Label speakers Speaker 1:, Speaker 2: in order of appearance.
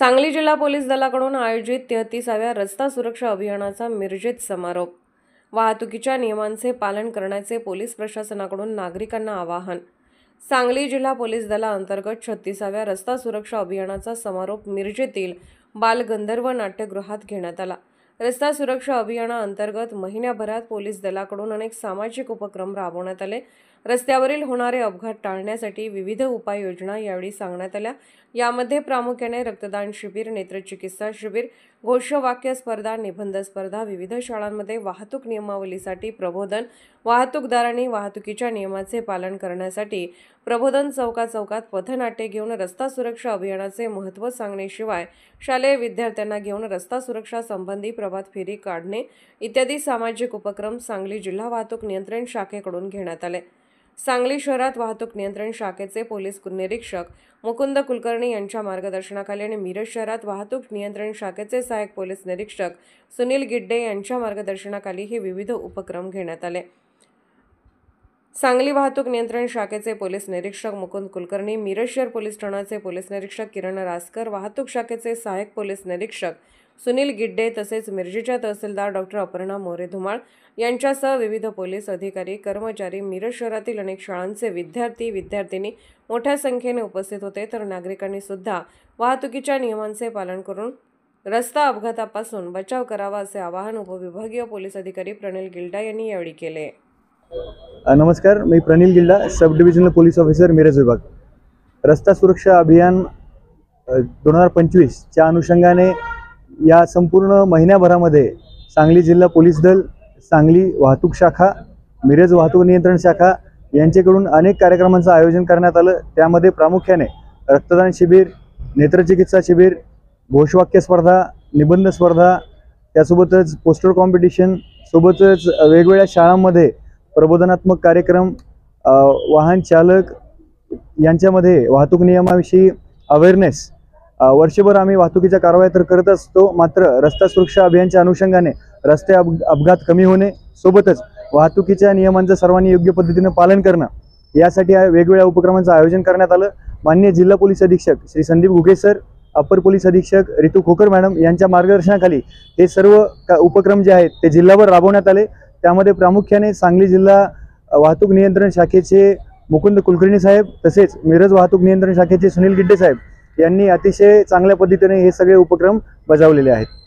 Speaker 1: सांगली जिल्हा पोलीस दलाकडून आयोजित 33व्या रस्ता सुरक्षा अभियानाचा मिरजेत समारोप। वाहतुकीच्या नियमांचे पालन करण्याचे पोलीस प्रशासनाकडून नागरिकांना आवाहन। सांगली जिल्हा पोलीस दलाअंतर्गत 36व्या रस्ता सुरक्षा अभियानाचा समारोप मिरजेतील बालगंधर्व नाट्यगृहात घेण्यात आला। रस्ता सुरक्षा अभियानाअंतर्गत महिन्याभरात पोलीस दलाकडून अनेक सामाजिक उपक्रम राबवण्यात आले। रस्त्यावरील होणारे अपघात टाळण्यासाठी विविध उपाययोजना यावेळी सांगण्यात आल्या। यामध्ये प्रामुख्याने रक्तदान शिबिर, नेत्रचिकित्सा शिबिर, घोषवाक्य स्पर्धा, निबंध स्पर्धा, विविध शाळांमध्ये वाहतूक नियमावलीसाठी प्रबोधन, वाहतूकदारांनी वाहतुकीच्या नियमाचे पालन करण्यासाठी प्रबोधन, चौकाचौकात पथनाट्ये घेऊन रस्ता सुरक्षा अभियानाचे महत्त्व सांगण्याशिवाय शालेय विद्यार्थ्यांना घेऊन रस्ता सुरक्षा संबंधी प्रभात फेरी काढणे इत्यादी सामाजिक उपक्रम सांगली जिल्हा वाहतूक नियंत्रण शाखेकडून घेण्यात आले। सांगली शहरात वाहतूक नियंत्रण शाखेचे पोलीस निरीक्षक मुकुंद कुलकर्णी यांच्या मार्गदर्शनाखाली आणि मिरज शहरात वाहतूक नियंत्रण शाखेचे सहाय्यक पोलीस निरीक्षक सुनील गिड्डे यांच्या मार्गदर्शनाखाली हे विविध उपक्रम घेण्यात आले। सांगली वाहतूक नियंत्रण शाखेचे पोलीस निरीक्षक मुकुंद कुलकर्णी, मिरज शहर पोलीस ठाण्याचे पोलीस निरीक्षक किरण रासकर, वाहतूक शाखेचे सहाय्यक पोलीस निरीक्षक सुनील गिड्डे तसेच मिरजेच्या तहसीलदार डॉक्टर अपर्णा मोरे धुमाळ यांच्यासह विविध पोलीस अधिकारी, कर्मचारी, मिरज शहरातील अनेक शाळांचे विद्यार्थी-विद्यार्थिनी मोठ्या संख्येने उपस्थित होते। तर नागरिकांनी सुद्धा वाहतुकीच्या नियमांचे पालन करून रस्ता अपघातापासून बचाव करावा असे आवाहन उपविभागीय पोलीस अधिकारी प्रणिल गिल्डा यांनी यावेळी केले।
Speaker 2: नमस्कार, मी Pranil Gilda, sub divisional police officer Miraj विभाग। रस्ता सुरक्षा अभियान 2025 च्या अनुषंगाने या संपूर्ण महिन्याभरामध्ये सांगली जिल्हा पोलीस दल, सांगली वाहतूक शाखा, मिरज वाहतूक नियंत्रण शाखा यांच्याकडून अनेक कार्यक्रमांचं आयोजन करण्यात आलं। त्यामध्ये प्रामुख्याने रक्तदान शिबिर, नेत्रचिकित्सा शिबिर, घोषवाक्य स्पर्धा, निबंध स्पर्धा, त्यासोबतच पोस्टर कॉम्पिटिशन, सोबतच वेगवेगळ्या शाळांमध्ये प्रबोधनात्मक कार्यक्रम, वाहन चालक यांच्यामध्ये वाहतूक नियमाविषयी अवेअरनेस, वर्षभर आम्ही वाहतुकीच्या कारवाया तर करत असतो, मात्र रस्ता सुरक्षा अभियानाच्या अनुषंगाने रस्ते अपघात कमी होणे, सोबतच वाहतुकीच्या नियमांचं सर्वांनी योग्य पद्धतीने पालन करणं यासाठी वेगवेगळ्या उपक्रमांचं आयोजन करण्यात आलं। माननीय जिल्हा पोलीस अधीक्षक श्री संदीप घुगे सर, अपर पोलीस अधीक्षक रितू खोकर मॅडम यांच्या मार्गदर्शनाखाली हे सर्व उपक्रम जे आहेत ते जिल्हाभर राबवण्यात आले। त्यामध्ये प्रामुख्याने सांगली जिल्हा वाहतूक नियंत्रण शाखेचे मुकुंद कुलकर्णी साहेब तसेच मिरज वाहतूक नियंत्रण शाखेचे सुनील गिड्डे साहेब यांनी अतिशय चांगल्या पद्धतीने हे सगळे उपक्रम बजावलेले आहेत।